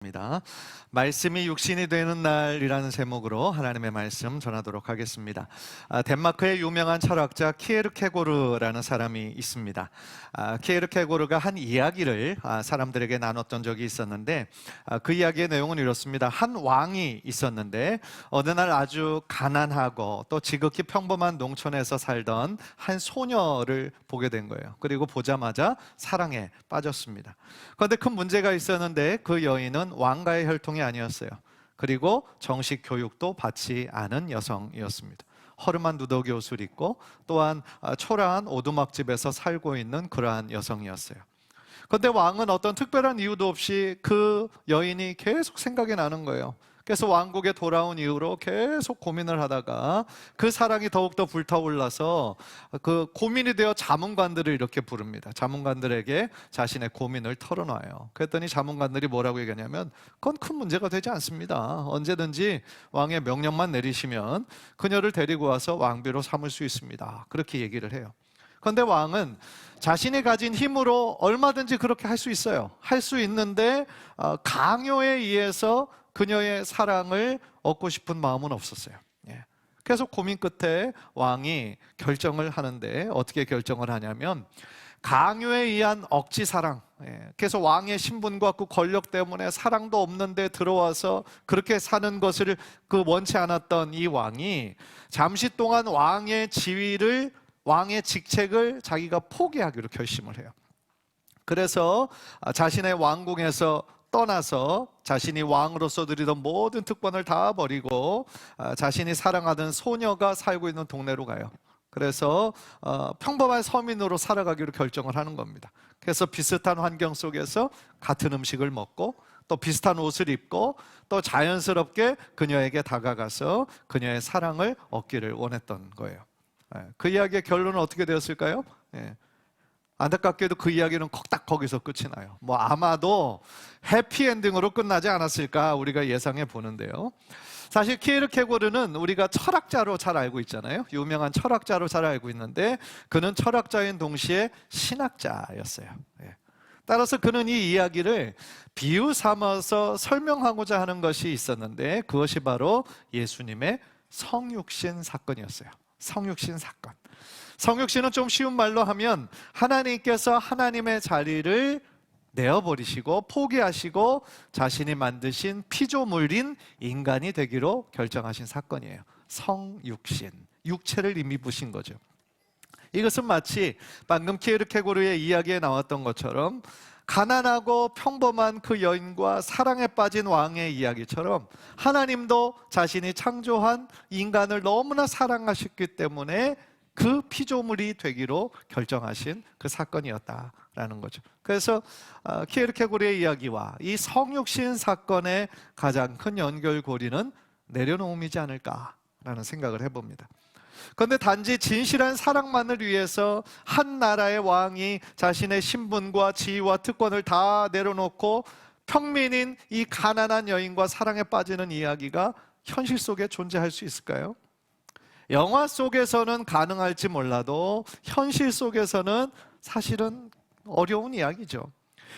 입니다. 말씀이 육신이 되는 날이라는 제목으로 하나님의 말씀 전하도록 하겠습니다. 덴마크의 유명한 철학자 키에르케고르라는 사람이 있습니다. 키에르케고르가 한 이야기를 사람들에게 나눴던 적이 있었는데, 그 이야기의 내용은 이렇습니다. 한 왕이 있었는데 어느 날 아주 가난하고 또 지극히 평범한 농촌에서 살던 한 소녀를 보게 된 거예요. 그리고 보자마자 사랑에 빠졌습니다. 그런데 큰 문제가 있었는데 그 여인은 왕가의 혈통이 아니었어요. 그리고 정식 교육도 받지 않은 여성이었습니다. 허름한 누더기 옷을 입고 또한 초라한 오두막집에서 살고 있는 그러한 여성이었어요. 그런데 왕은 어떤 특별한 이유도 없이 그 여인이 계속 생각이 나는 거예요. 그래서 왕국에 돌아온 이후로 계속 고민을 하다가 그 사랑이 더욱더 불타올라서 그 고민이 되어 자문관들을 이렇게 부릅니다. 자문관들에게 자신의 고민을 털어놔요. 그랬더니 자문관들이 뭐라고 얘기하냐면, 그건 큰 문제가 되지 않습니다. 언제든지 왕의 명령만 내리시면 그녀를 데리고 와서 왕비로 삼을 수 있습니다. 그렇게 얘기를 해요. 그런데 왕은 자신이 가진 힘으로 얼마든지 그렇게 할 수 있어요. 할 수 있는데 강요에 의해서 그녀의 사랑을 얻고 싶은 마음은 없었어요. 그래서 고민 끝에 왕이 결정을 하는데, 어떻게 결정을 하냐면 강요에 의한 억지 사랑. 그래서 왕의 신분과 그 권력 때문에 사랑도 없는데 들어와서 그렇게 사는 것을 원치 않았던 이 왕이 잠시 동안 왕의 지위를, 왕의 직책을 자기가 포기하기로 결심을 해요. 그래서 자신의 왕궁에서 떠나서 자신이 왕으로서 누리던 모든 특권을 다 버리고 자신이 사랑하던 소녀가 살고 있는 동네로 가요. 그래서 평범한 서민으로 살아가기로 결정을 하는 겁니다. 그래서 비슷한 환경 속에서 같은 음식을 먹고 또 비슷한 옷을 입고 또 자연스럽게 그녀에게 다가가서 그녀의 사랑을 얻기를 원했던 거예요. 그 이야기의 결론은 어떻게 되었을까요? 안타깝게도 그 이야기는 딱 거기서 끝이 나요. 아마도 해피엔딩으로 끝나지 않았을까 우리가 예상해 보는데요. 사실 키에르케고르는 우리가 철학자로 잘 알고 있잖아요. 유명한 철학자로 잘 알고 있는데 그는 철학자인 동시에 신학자였어요. 따라서 그는 이 이야기를 비유 삼아서 설명하고자 하는 것이 있었는데, 그것이 바로 예수님의 성육신 사건이었어요. 성육신 사건. 성육신은 좀 쉬운 말로 하면 하나님께서 하나님의 자리를 내어버리시고 포기하시고 자신이 만드신 피조물인 인간이 되기로 결정하신 사건이에요. 성육신, 육체를 이미 입으신 거죠. 이것은 마치 방금 키에르케고르의 이야기에 나왔던 것처럼 가난하고 평범한 그 여인과 사랑에 빠진 왕의 이야기처럼 하나님도 자신이 창조한 인간을 너무나 사랑하셨기 때문에 그 피조물이 되기로 결정하신 그 사건이었다라는 거죠. 그래서 키에르케고르의 이야기와 이 성육신 사건의 가장 큰 연결고리는 내려놓음이지 않을까라는 생각을 해봅니다. 그런데 단지 진실한 사랑만을 위해서 한 나라의 왕이 자신의 신분과 지위와 특권을 다 내려놓고 평민인 이 가난한 여인과 사랑에 빠지는 이야기가 현실 속에 존재할 수 있을까요? 영화 속에서는 가능할지 몰라도 현실 속에서는 사실은 어려운 이야기죠.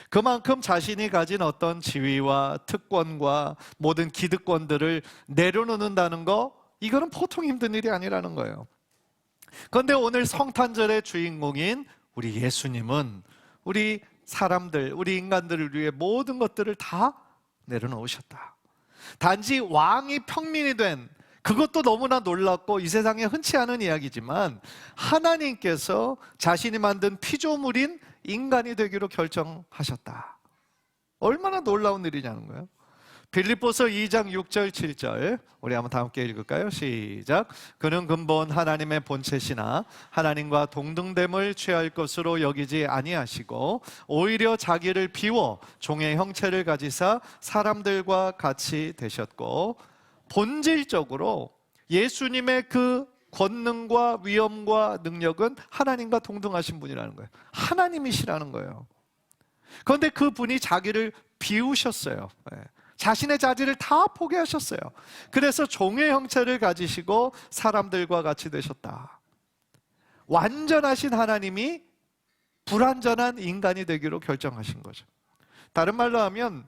그만큼 자신이 가진 어떤 지위와 특권과 모든 기득권들을 내려놓는다는 거, 이거는 보통 힘든 일이 아니라는 거예요. 그런데 오늘 성탄절의 주인공인 우리 예수님은 우리 사람들, 우리 인간들을 위해 모든 것들을 다 내려놓으셨다. 단지 왕이 평민이 된, 그것도 너무나 놀랍고 이 세상에 흔치 않은 이야기지만 하나님께서 자신이 만든 피조물인 인간이 되기로 결정하셨다. 얼마나 놀라운 일이냐는 거예요. 빌립보서 2장 6절 7절 우리 한번 다 함께 읽을까요? 시작. 그는 근본 하나님의 본체시나 하나님과 동등됨을 취할 것으로 여기지 아니하시고 오히려 자기를 비워 종의 형체를 가지사 사람들과 같이 되셨고, 본질적으로 예수님의 그 권능과 위엄과 능력은 하나님과 동등하신 분이라는 거예요. 하나님이시라는 거예요. 그런데 그 분이 자기를 비우셨어요. 자신의 자질을 다 포기하셨어요. 그래서 종의 형체를 가지시고 사람들과 같이 되셨다. 완전하신 하나님이 불완전한 인간이 되기로 결정하신 거죠. 다른 말로 하면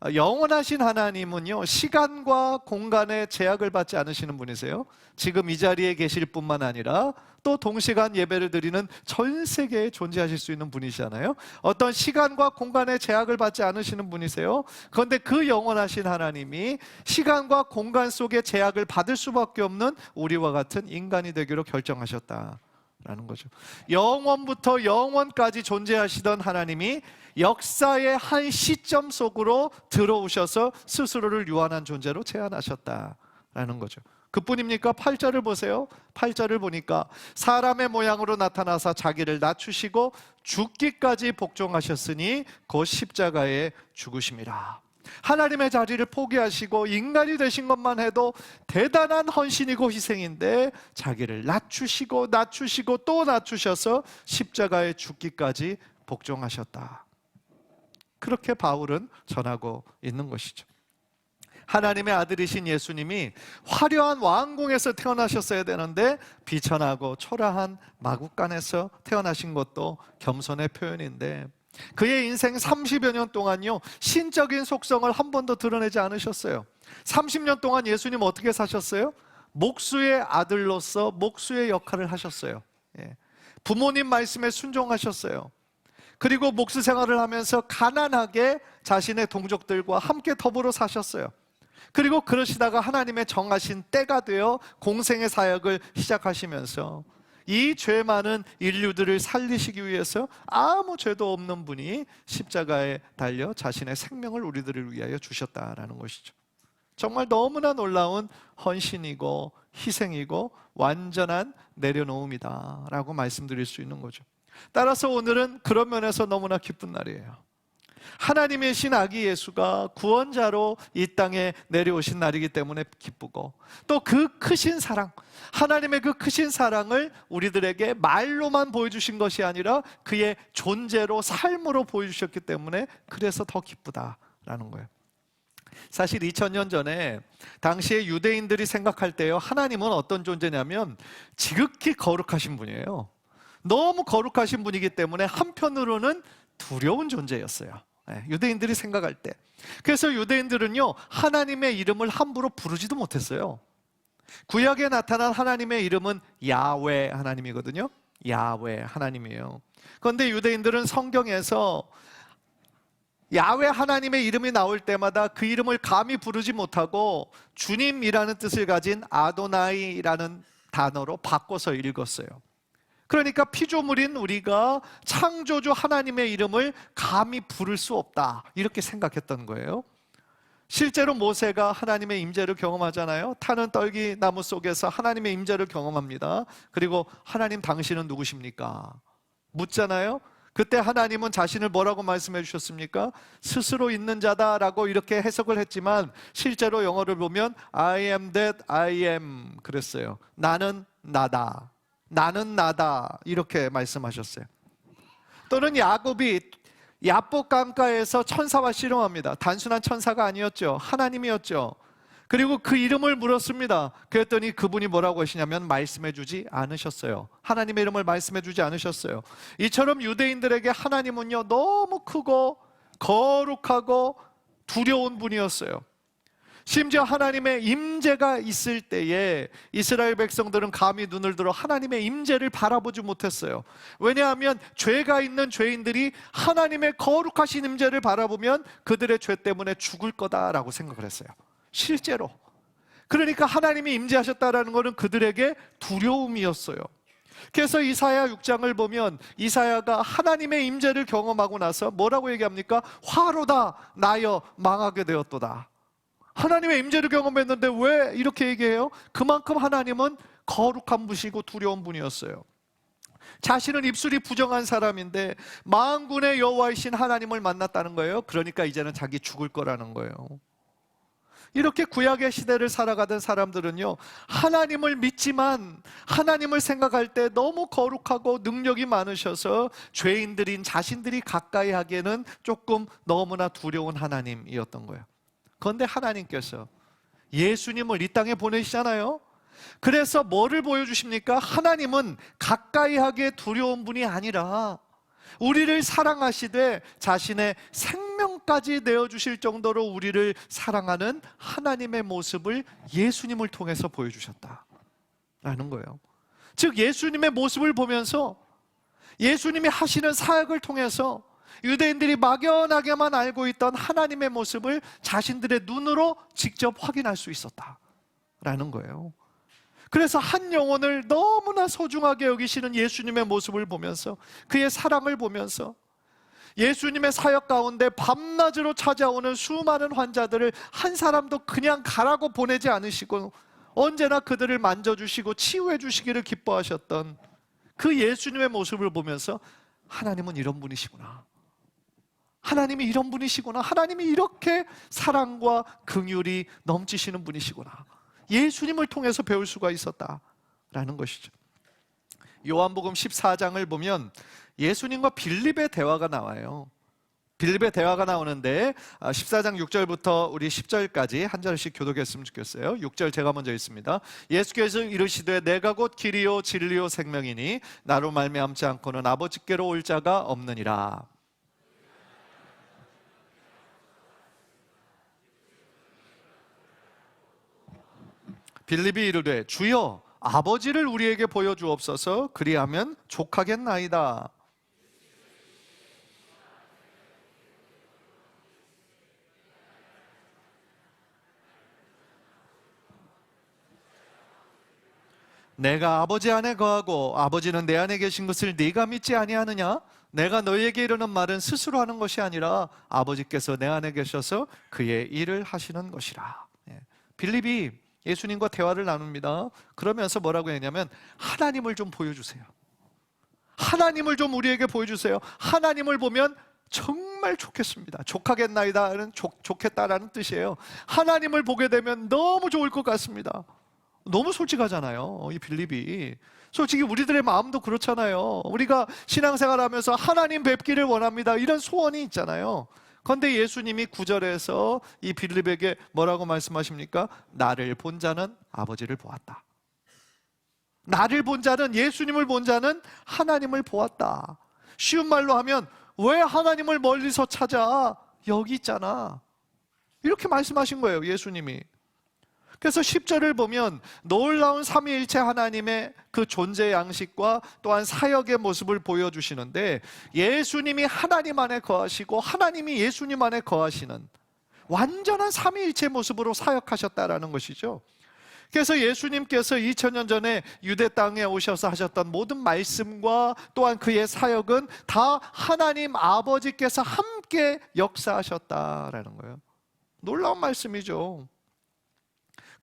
영원하신 하나님은요, 시간과 공간의 제약을 받지 않으시는 분이세요. 지금 이 자리에 계실 뿐만 아니라 또 동시간 예배를 드리는 전 세계에 존재하실 수 있는 분이시잖아요. 어떤 시간과 공간의 제약을 받지 않으시는 분이세요. 그런데 그 영원하신 하나님이 시간과 공간 속의 제약을 받을 수밖에 없는 우리와 같은 인간이 되기로 결정하셨다라는 거죠. 영원부터 영원까지 존재하시던 하나님이 역사의 한 시점 속으로 들어오셔서 스스로를 유한한 존재로 제안하셨다라는 거죠. 그뿐입니까? 8절을 보세요. 8절을 보니까 사람의 모양으로 나타나사 자기를 낮추시고 죽기까지 복종하셨으니 곧 십자가에 죽으심이라. 하나님의 자리를 포기하시고 인간이 되신 것만 해도 대단한 헌신이고 희생인데 자기를 낮추시고 또 낮추셔서 십자가에 죽기까지 복종하셨다. 그렇게 바울은 전하고 있는 것이죠. 하나님의 아들이신 예수님이 화려한 왕궁에서 태어나셨어야 되는데 비천하고 초라한 마구간에서 태어나신 것도 겸손의 표현인데, 그의 인생 30여 년 동안요, 신적인 속성을 한 번도 드러내지 않으셨어요. 30년 동안 예수님 어떻게 사셨어요? 목수의 아들로서 목수의 역할을 하셨어요. 부모님 말씀에 순종하셨어요. 그리고 목수 생활을 하면서 가난하게 자신의 동족들과 함께 더불어 사셨어요. 그리고 그러시다가 하나님의 정하신 때가 되어 공생의 사역을 시작하시면서 이 죄 많은 인류들을 살리시기 위해서 아무 죄도 없는 분이 십자가에 달려 자신의 생명을 우리들을 위하여 주셨다라는 것이죠. 정말 너무나 놀라운 헌신이고 희생이고 완전한 내려놓음이다 라고 말씀드릴 수 있는 거죠. 따라서 오늘은 그런 면에서 너무나 기쁜 날이에요. 하나님의 신 아기 예수가 구원자로 이 땅에 내려오신 날이기 때문에 기쁘고, 또 그 크신 사랑, 하나님의 그 크신 사랑을 우리들에게 말로만 보여주신 것이 아니라 그의 존재로 삶으로 보여주셨기 때문에 그래서 더 기쁘다라는 거예요. 사실 2000년 전에 당시에 유대인들이 생각할 때요, 하나님은 어떤 존재냐면 지극히 거룩하신 분이에요. 너무 거룩하신 분이기 때문에 한편으로는 두려운 존재였어요. 유대인들이 생각할 때. 그래서 유대인들은요, 하나님의 이름을 함부로 부르지도 못했어요. 구약에 나타난 하나님의 이름은 야훼 하나님이거든요. 야훼 하나님이에요. 그런데 유대인들은 성경에서 야훼 하나님의 이름이 나올 때마다 그 이름을 감히 부르지 못하고 주님이라는 뜻을 가진 아도나이라는 단어로 바꿔서 읽었어요. 그러니까 피조물인 우리가 창조주 하나님의 이름을 감히 부를 수 없다, 이렇게 생각했던 거예요. 실제로 모세가 하나님의 임재를 경험하잖아요. 타는 떨기 나무 속에서 하나님의 임재를 경험합니다. 그리고 하나님 당신은 누구십니까? 묻잖아요. 그때 하나님은 자신을 뭐라고 말씀해 주셨습니까? 스스로 있는 자다라고 이렇게 해석을 했지만 실제로 영어를 보면 I am that I am 그랬어요. 나는 나다, 나는 나다, 이렇게 말씀하셨어요. 또는 야곱이 야복 강가에서 천사와 씨름합니다. 단순한 천사가 아니었죠. 하나님이었죠. 그리고 그 이름을 물었습니다. 그랬더니 그분이 뭐라고 하시냐면 말씀해 주지 않으셨어요. 하나님의 이름을 말씀해 주지 않으셨어요. 이처럼 유대인들에게 하나님은요, 너무 크고 거룩하고 두려운 분이었어요. 심지어 하나님의 임재가 있을 때에 이스라엘 백성들은 감히 눈을 들어 하나님의 임재를 바라보지 못했어요. 왜냐하면 죄가 있는 죄인들이 하나님의 거룩하신 임재를 바라보면 그들의 죄 때문에 죽을 거다라고 생각을 했어요. 실제로. 그러니까 하나님이 임재하셨다라는 것은 그들에게 두려움이었어요. 그래서 이사야 6장을 보면 이사야가 하나님의 임재를 경험하고 나서 뭐라고 얘기합니까? 화로다 나여 망하게 되었도다. 하나님의 임재를 경험했는데 왜 이렇게 얘기해요? 그만큼 하나님은 거룩한 분이시고 두려운 분이었어요. 자신은 입술이 부정한 사람인데 만군의 여호와이신 하나님을 만났다는 거예요. 그러니까 이제는 자기 죽을 거라는 거예요. 이렇게 구약의 시대를 살아가던 사람들은요, 하나님을 믿지만 하나님을 생각할 때 너무 거룩하고 능력이 많으셔서 죄인들인 자신들이 가까이 하기에는 조금 너무나 두려운 하나님이었던 거예요. 그런데 하나님께서 예수님을 이 땅에 보내시잖아요. 그래서 뭐를 보여주십니까? 하나님은 가까이 하기에 두려운 분이 아니라 우리를 사랑하시되 자신의 생명까지 내어주실 정도로 우리를 사랑하는 하나님의 모습을 예수님을 통해서 보여주셨다라는 거예요. 즉 예수님의 모습을 보면서, 예수님이 하시는 사역을 통해서 유대인들이 막연하게만 알고 있던 하나님의 모습을 자신들의 눈으로 직접 확인할 수 있었다라는 거예요. 그래서 한 영혼을 너무나 소중하게 여기시는 예수님의 모습을 보면서, 그의 사랑을 보면서, 예수님의 사역 가운데 밤낮으로 찾아오는 수많은 환자들을 한 사람도 그냥 가라고 보내지 않으시고 언제나 그들을 만져주시고 치유해 주시기를 기뻐하셨던 그 예수님의 모습을 보면서, 하나님은 이런 분이시구나, 하나님이 이런 분이시구나, 하나님이 이렇게 사랑과 긍휼이 넘치시는 분이시구나, 예수님을 통해서 배울 수가 있었다라는 것이죠. 요한복음 14장을 보면 예수님과 빌립의 대화가 나와요. 빌립의 대화가 나오는데 14장 6절부터 우리 10절까지 한 절씩 교독했으면 좋겠어요. 6절 제가 먼저 읽습니다. 예수께서 이르시되 내가 곧 길이요 진리요 생명이니 나로 말미암지 않고는 아버지께로 올 자가 없느니라. 빌립이 이르되 주여 아버지를 우리에게 보여주옵소서. 그리하면 족하겠나이다. 내가 아버지 안에 거하고 아버지는 내 안에 계신 것을 네가 믿지 아니하느냐? 내가 너희에게 이르는 말은 스스로 하는 것이 아니라 아버지께서 내 안에 계셔서 그의 일을 하시는 것이라. 빌립이 예수님과 대화를 나눕니다. 그러면서 뭐라고 했냐면, 하나님을 좀 보여주세요. 하나님을 좀 우리에게 보여주세요. 하나님을 보면 정말 좋겠습니다. 족하겠나이다는 좋겠다라는 뜻이에요. 하나님을 보게 되면 너무 좋을 것 같습니다. 너무 솔직하잖아요, 이 빌립이. 솔직히 우리들의 마음도 그렇잖아요. 우리가 신앙생활하면서 하나님 뵙기를 원합니다, 이런 소원이 있잖아요. 그런데 예수님이 9절에서 이 빌립에게 뭐라고 말씀하십니까? 나를 본 자는 아버지를 보았다. 나를 본 자는, 예수님을 본 자는 하나님을 보았다. 쉬운 말로 하면, 왜 하나님을 멀리서 찾아? 여기 있잖아. 이렇게 말씀하신 거예요, 예수님이. 그래서 10절을 보면 놀라운 삼위일체 하나님의 그 존재 양식과 또한 사역의 모습을 보여주시는데, 예수님이 하나님 안에 거하시고 하나님이 예수님 안에 거하시는 완전한 삼위일체 모습으로 사역하셨다라는 것이죠. 그래서 예수님께서 2000년 전에 유대 땅에 오셔서 하셨던 모든 말씀과 또한 그의 사역은 다 하나님 아버지께서 함께 역사하셨다라는 거예요. 놀라운 말씀이죠.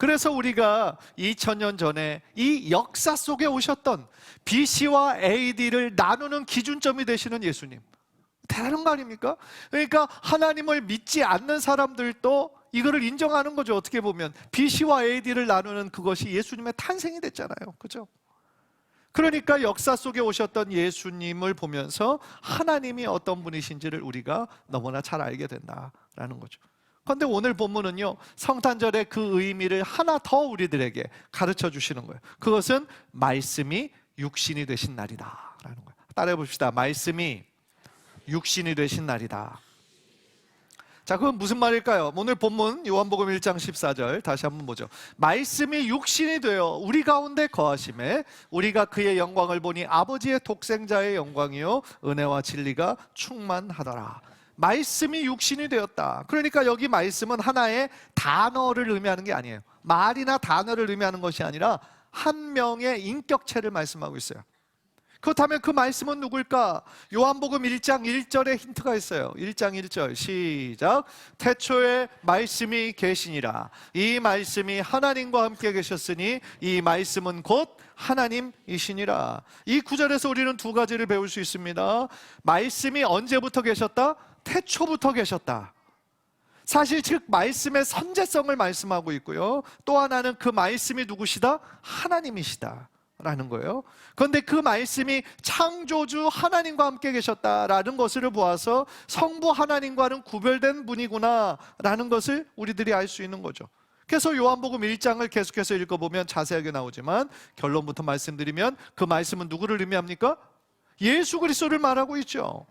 그래서 우리가 2000년 전에 이 역사 속에 오셨던 BC와 AD를 나누는 기준점이 되시는 예수님, 대단한 거 아닙니까? 그러니까 하나님을 믿지 않는 사람들도 이거를 인정하는 거죠. 어떻게 보면 BC와 AD를 나누는 그것이 예수님의 탄생이 됐잖아요, 그렇죠? 그러니까 역사 속에 오셨던 예수님을 보면서 하나님이 어떤 분이신지를 우리가 너무나 잘 알게 된다라는 거죠. 그런데 오늘 본문은요, 성탄절의 그 의미를 하나 더 우리들에게 가르쳐 주시는 거예요. 그것은 말씀이 육신이 되신 날이다 라는 거예요. 따라해 봅시다. 말씀이 육신이 되신 날이다. 자, 그건 무슨 말일까요? 오늘 본문 요한복음 1장 14절 다시 한번 보죠. 말씀이 육신이 되어 우리 가운데 거하심에 우리가 그의 영광을 보니 아버지의 독생자의 영광이요 은혜와 진리가 충만하더라. 말씀이 육신이 되었다. 그러니까 여기 말씀은 하나의 단어를 의미하는 게 아니에요. 말이나 단어를 의미하는 것이 아니라 한 명의 인격체를 말씀하고 있어요. 그렇다면 그 말씀은 누굴까? 요한복음 1장 1절에 힌트가 있어요. 1장 1절 시작. 태초에 말씀이 계시니라. 이 말씀이 하나님과 함께 계셨으니 이 말씀은 곧 하나님이시니라. 이 구절에서 우리는 두 가지를 배울 수 있습니다. 말씀이 언제부터 계셨다? 태초부터 계셨다. 사실 즉 말씀의 선제성을 말씀하고 있고요, 또 하나는 그 말씀이 누구시다? 하나님이시다 라는 거예요. 그런데 그 말씀이 창조주 하나님과 함께 계셨다라는 것을 보아서 성부 하나님과는 구별된 분이구나 라는 것을 우리들이 알 수 있는 거죠. 그래서 요한복음 1장을 계속해서 읽어보면 자세하게 나오지만 결론부터 말씀드리면 그 말씀은 누구를 의미합니까? 예수 그리스도를 말하고 있죠.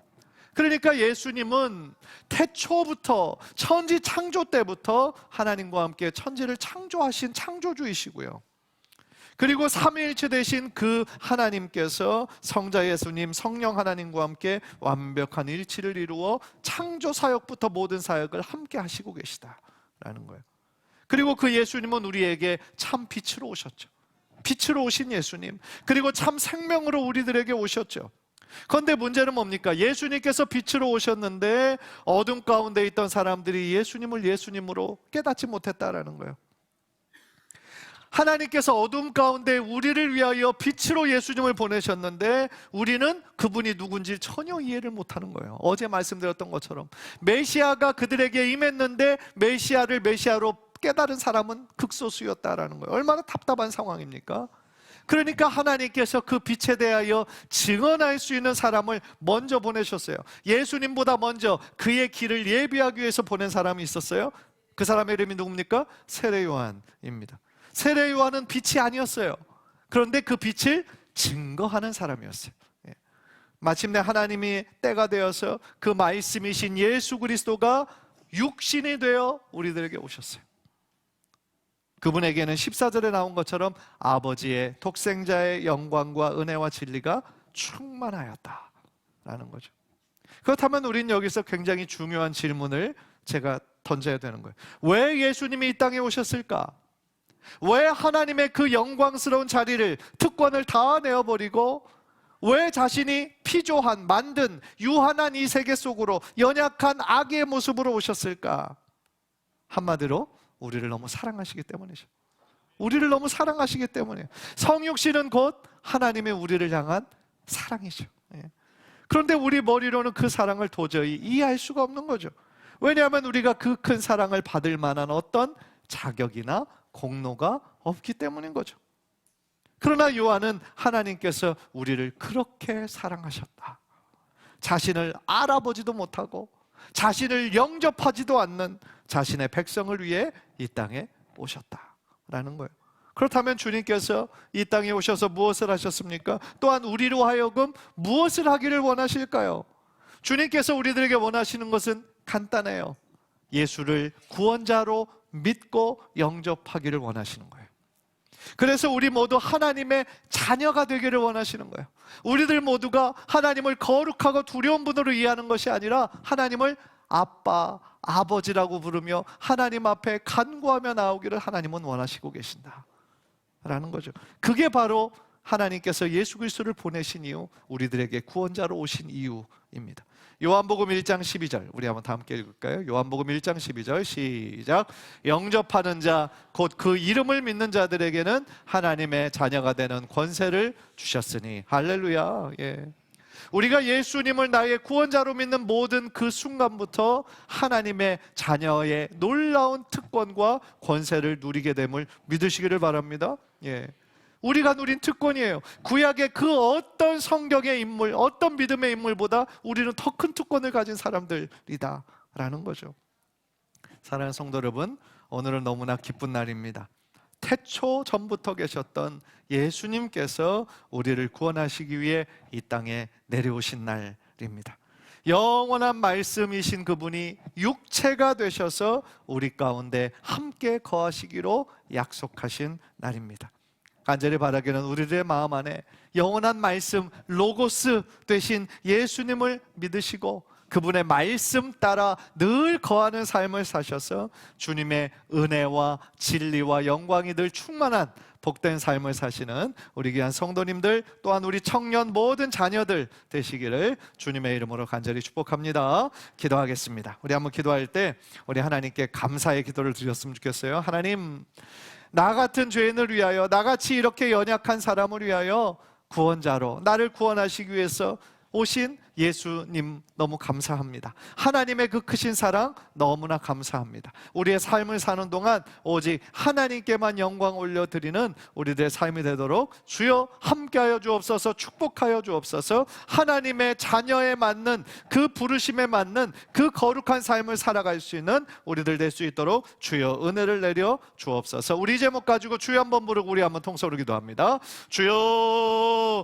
그러니까 예수님은 태초부터, 천지 창조 때부터 하나님과 함께 천지를 창조하신 창조주이시고요. 그리고 삼위일체 되신 그 하나님께서 성자 예수님, 성령 하나님과 함께 완벽한 일치를 이루어 창조 사역부터 모든 사역을 함께 하시고 계시다라는 거예요. 그리고 그 예수님은 우리에게 참 빛으로 오셨죠. 빛으로 오신 예수님, 그리고 참 생명으로 우리들에게 오셨죠. 그런데 문제는 뭡니까? 예수님께서 빛으로 오셨는데 어둠 가운데 있던 사람들이 예수님을 예수님으로 깨닫지 못했다라는 거예요. 하나님께서 어둠 가운데 우리를 위하여 빛으로 예수님을 보내셨는데 우리는 그분이 누군지 전혀 이해를 못하는 거예요. 어제 말씀드렸던 것처럼 메시아가 그들에게 임했는데 메시아를 메시아로 깨달은 사람은 극소수였다라는 거예요. 얼마나 답답한 상황입니까? 그러니까 하나님께서 그 빛에 대하여 증언할 수 있는 사람을 먼저 보내셨어요. 예수님보다 먼저 그의 길을 예비하기 위해서 보낸 사람이 있었어요. 그 사람의 이름이 누굽니까? 세례 요한입니다. 세례 요한은 빛이 아니었어요. 그런데 그 빛을 증거하는 사람이었어요. 마침내 하나님이 때가 되어서 그 말씀이신 예수 그리스도가 육신이 되어 우리들에게 오셨어요. 그분에게는 14절에 나온 것처럼 아버지의 독생자의 영광과 은혜와 진리가 충만하였다라는 거죠. 그렇다면 우리는 여기서 굉장히 중요한 질문을 제가 던져야 되는 거예요. 왜 예수님이 이 땅에 오셨을까? 왜 하나님의 그 영광스러운 자리를, 특권을 다 내어버리고 왜 자신이 피조한, 만든 유한한 이 세계 속으로 연약한 아기의 모습으로 오셨을까? 한마디로 우리를 너무 사랑하시기 때문이죠. 우리를 너무 사랑하시기 때문이에요. 성육신은 곧 하나님의 우리를 향한 사랑이죠. 그런데 우리 머리로는 그 사랑을 도저히 이해할 수가 없는 거죠. 왜냐하면 우리가 그 큰 사랑을 받을 만한 어떤 자격이나 공로가 없기 때문인 거죠. 그러나 요한은 하나님께서 우리를 그렇게 사랑하셨다, 자신을 알아보지도 못하고 자신을 영접하지도 않는 자신의 백성을 위해 이 땅에 오셨다라는 거예요. 그렇다면 주님께서 이 땅에 오셔서 무엇을 하셨습니까? 또한 우리로 하여금 무엇을 하기를 원하실까요? 주님께서 우리들에게 원하시는 것은 간단해요. 예수를 구원자로 믿고 영접하기를 원하시는 거예요. 그래서 우리 모두 하나님의 자녀가 되기를 원하시는 거예요. 우리들 모두가 하나님을 거룩하고 두려운 분으로 이해하는 것이 아니라 하나님을 아빠, 아버지라고 부르며 하나님 앞에 간구하며 나오기를 하나님은 원하시고 계신다라는 거죠. 그게 바로 하나님께서 예수 그리스도를 보내신 이유, 우리들에게 구원자로 오신 이유입니다. 요한복음 1장 12절 우리 한번 다 함께 읽을까요? 요한복음 1장 12절 시작. 영접하는 자 곧 그 이름을 믿는 자들에게는 하나님의 자녀가 되는 권세를 주셨으니 할렐루야. 우리가 예수님을 나의 구원자로 믿는 모든 그 순간부터 하나님의 자녀의 놀라운 특권과 권세를 누리게 됨을 믿으시기를 바랍니다. 우리가 누린 특권이에요. 구약의 그 어떤 성경의 인물, 어떤 믿음의 인물보다 우리는 더 큰 특권을 가진 사람들이다 라는 거죠. 사랑하는 성도 여러분, 오늘은 너무나 기쁜 날입니다. 태초 전부터 계셨던 예수님께서 우리를 구원하시기 위해 이 땅에 내려오신 날입니다. 영원한 말씀이신 그분이 육체가 되셔서 우리 가운데 함께 거하시기로 약속하신 날입니다. 간절히 바라기는 우리들의 마음 안에 영원한 말씀 로고스 되신 예수님을 믿으시고 그분의 말씀 따라 늘 거하는 삶을 사셔서 주님의 은혜와 진리와 영광이 늘 충만한 복된 삶을 사시는 우리 귀한 성도님들, 또한 우리 청년 모든 자녀들 되시기를 주님의 이름으로 간절히 축복합니다. 기도하겠습니다. 우리 한번 기도할 때 우리 하나님께 감사의 기도를 드렸으면 좋겠어요. 하나님, 나 같은 죄인을 위하여, 나같이 이렇게 연약한 사람을 위하여 구원자로 나를 구원하시기 위해서 오신 예수님 너무 감사합니다. 하나님의 그 크신 사랑 너무나 감사합니다. 우리의 삶을 사는 동안 오직 하나님께만 영광 올려드리는 우리들의 삶이 되도록 주여 함께하여 주옵소서. 축복하여 주옵소서. 하나님의 자녀에 맞는 그 부르심에 맞는 그 거룩한 삶을 살아갈 수 있는 우리들 될 수 있도록 주여 은혜를 내려 주옵소서. 우리 제목 가지고 주여 한번 부르고 우리 한번 통성으로 기도합니다. 주여